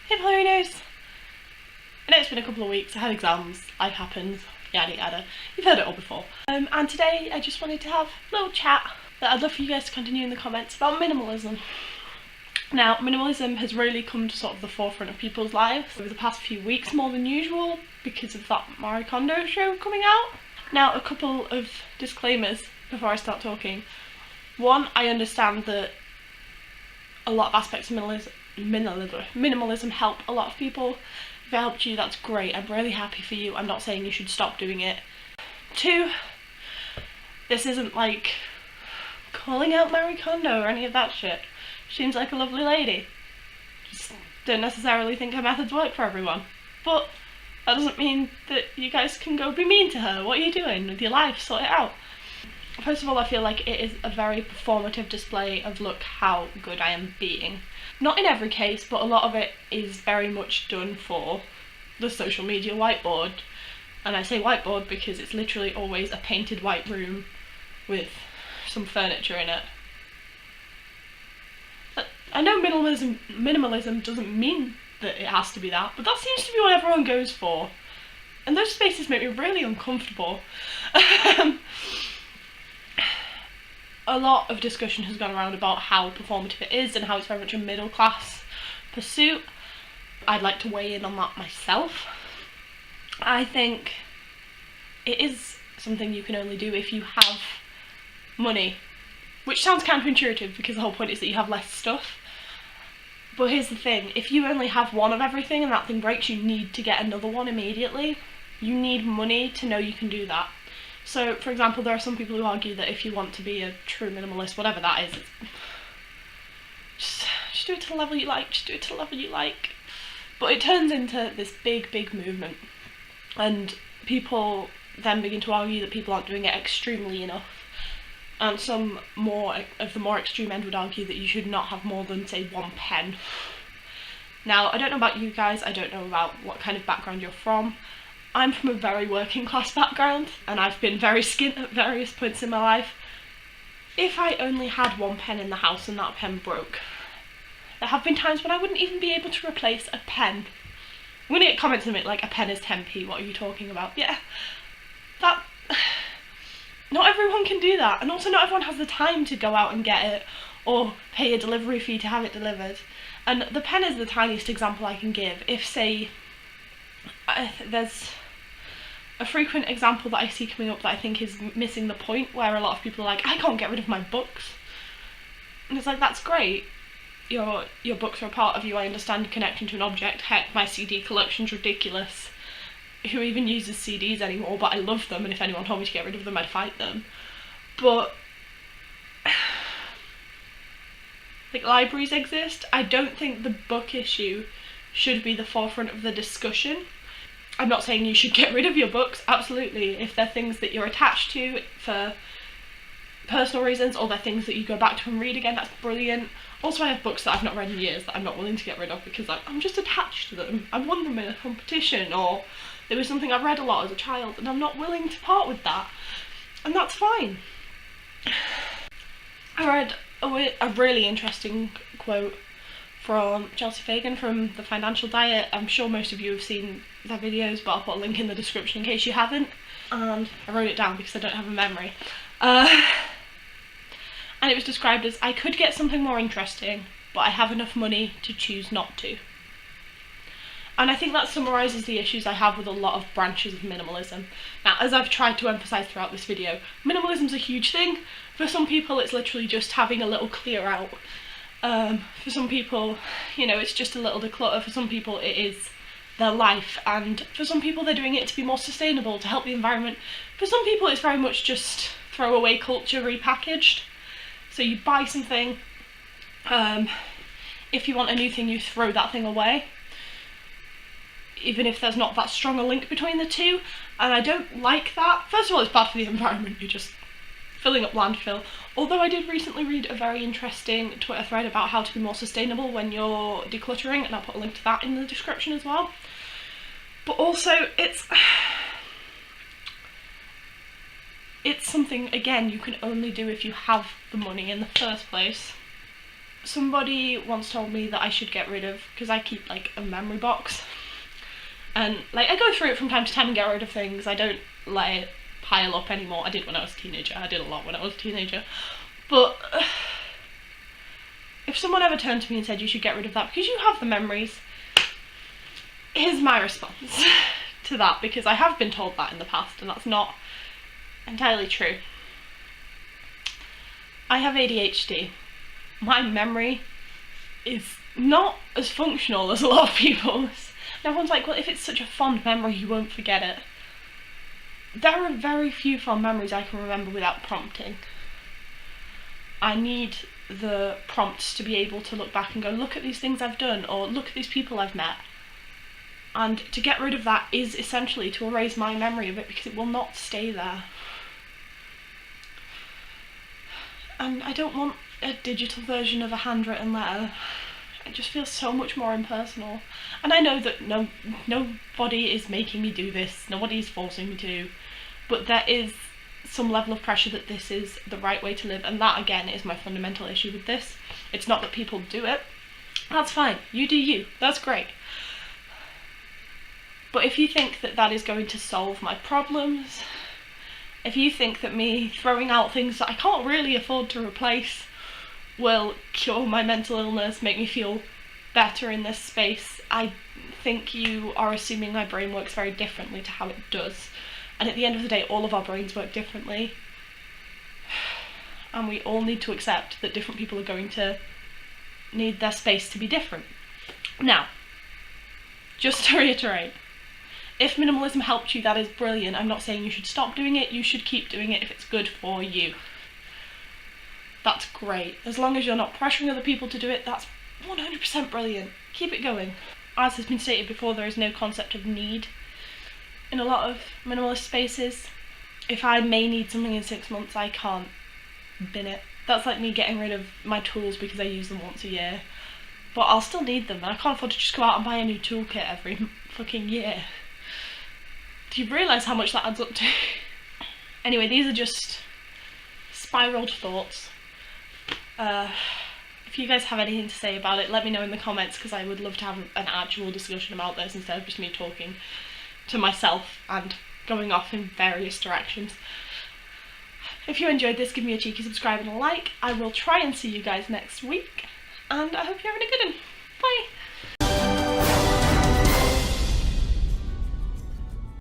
Hey Polarinos! I know it's been a couple of weeks, I had exams, life happens, yada yada. You've heard it all before. And today I just wanted to have a little chat that I'd love for you guys to continue in the comments about minimalism. Now, minimalism has really come to sort of the forefront of people's lives over the past few weeks more than usual because of that Marie Kondo show coming out. Now, a couple of disclaimers before I start talking. One, I understand that a lot of aspects of minimalism help a lot of people. If it helped you, that's great. I'm really happy for you. I'm not saying you should stop doing it. Two, this isn't like calling out Marie Kondo or any of that shit. She seems like a lovely lady. Just don't necessarily think her methods work for everyone. But that doesn't mean that you guys can go be mean to her. What are you doing with your life? Sort it out. First of all, I feel like it is a very performative display of look how good I am being. Not in every case, but a lot of it is very much done for the social media whiteboard. And I say whiteboard because it's literally always a painted white room with some furniture in it. But I know minimalism doesn't mean that it has to be that, but that seems to be what everyone goes for. And those spaces make me really uncomfortable. A lot of discussion has gone around about how performative it is and how it's very much a middle class pursuit. I'd like to weigh in on that myself. I think it is something you can only do if you have money, which sounds counterintuitive because the whole point is that you have less stuff. But here's the thing, if you only have one of everything and that thing breaks, you need to get another one immediately. You need money to know you can do that. So, for example, there are some people who argue that if you want to be a true minimalist, whatever that is, just do it to the level you like, just do it to the level you like. But it turns into this big movement, and people then begin to argue that people aren't doing it extremely enough. And some of the more extreme end would argue that you should not have more than, say, one pen. Now, I don't know about you guys, I don't know about what kind of background you're from. I'm from a very working class background and I've been very skint at various points in my life. If I only had one pen in the house and that pen broke, there have been times when I wouldn't even be able to replace a pen. I'm gonna get comments in it like, a pen is 10p, what are you talking about? Yeah, that... Not everyone can do that, and also not everyone has the time to go out and get it or pay a delivery fee to have it delivered. And the pen is the tiniest example I can give. If, say, there's a frequent example that I see coming up that I think is missing the point, where a lot of people are like, I can't get rid of my books. And it's like, that's great. Your books are a part of you, I understand connecting to an object. Heck, my CD collection's ridiculous. Who even uses CDs anymore? But I love them, and if anyone told me to get rid of them, I'd fight them. But like, libraries exist. I don't think the book issue should be the forefront of the discussion. I'm not saying you should get rid of your books, absolutely. If they're things that you're attached to for personal reasons, or they're things that you go back to and read again, that's brilliant. Also, I have books that I've not read in years that I'm not willing to get rid of because I'm just attached to them. I won them in a competition, or there was something I read a lot as a child and I'm not willing to part with that. And that's fine. I read a really interesting quote from Chelsea Fagan from The Financial Diet. I'm sure most of you have seen their videos, but I'll put a link in the description in case you haven't. And I wrote it down because I don't have a memory. And it was described as, I could get something more interesting, but I have enough money to choose not to. And I think that summarises the issues I have with a lot of branches of minimalism. Now, as I've tried to emphasise throughout this video, minimalism's a huge thing. For some people, it's literally just having a little clear out. For some people, you know, it's just a little declutter. For some people, it is their life. And for some people, they're doing it to be more sustainable, to help the environment. For some people, it's very much just throwaway culture repackaged. So you buy something, if you want a new thing, you throw that thing away. Even if there's not that strong a link between the two. And I don't like that. First of all, it's bad for the environment. You're just filling up landfill. Although I did recently read a very interesting Twitter thread about how to be more sustainable when you're decluttering, and I'll put a link to that in the description as well. But also, it's something, again, you can only do if you have the money in the first place. somebody once told me that I should get rid of, because I keep like a memory box, and like I go through it from time to time and get rid of things. I don't let it pile up anymore. I did when I was a teenager. I did a lot when I was a teenager. But if someone ever turned to me and said you should get rid of that because you have the memories, here's my response to that, because I have been told that in the past and that's not entirely true. I have ADHD. My memory is not as functional as a lot of people's. And everyone's like, well, if it's such a fond memory, you won't forget it. There are very few fond memories I can remember without prompting. I need the prompts to be able to look back and go, look at these things I've done, or look at these people I've met. And to get rid of that is essentially to erase my memory of it, because it will not stay there. And I don't want a digital version of a handwritten letter. It just feels so much more impersonal. And I know that nobody is making me do this, nobody is forcing me to, but there is some level of pressure that this is the right way to live, and that again is my fundamental issue with this. It's not that people do it. That's fine. You do you. That's great. But if you think that that is going to solve my problems, if you think that me throwing out things that I can't really afford to replace will cure my mental illness, make me feel better in this space, I think you are assuming my brain works very differently to how it does. And at the end of the day, all of our brains work differently. And we all need to accept that different people are going to need their space to be different. Now, just to reiterate, if minimalism helped you, that is brilliant. I'm not saying you should stop doing it, you should keep doing it if it's good for you. That's great. As long as you're not pressuring other people to do it, that's 100% brilliant. Keep it going. As has been stated before, there is no concept of need in a lot of minimalist spaces. If I may need something in 6 months, I can't bin it. That's like me getting rid of my tools because I use them once a year. But I'll still need them, and I can't afford to just go out and buy a new toolkit every fucking year. Do you realise how much that adds up to? Anyway, these are just spiraled thoughts. If you guys have anything to say about it, let me know in the comments, because I would love to have an actual discussion about this instead of just me talking to myself and going off in various directions. If you enjoyed this, give me a cheeky subscribe and a like. I will try and see you guys next week, and I hope you're having a good one. Bye!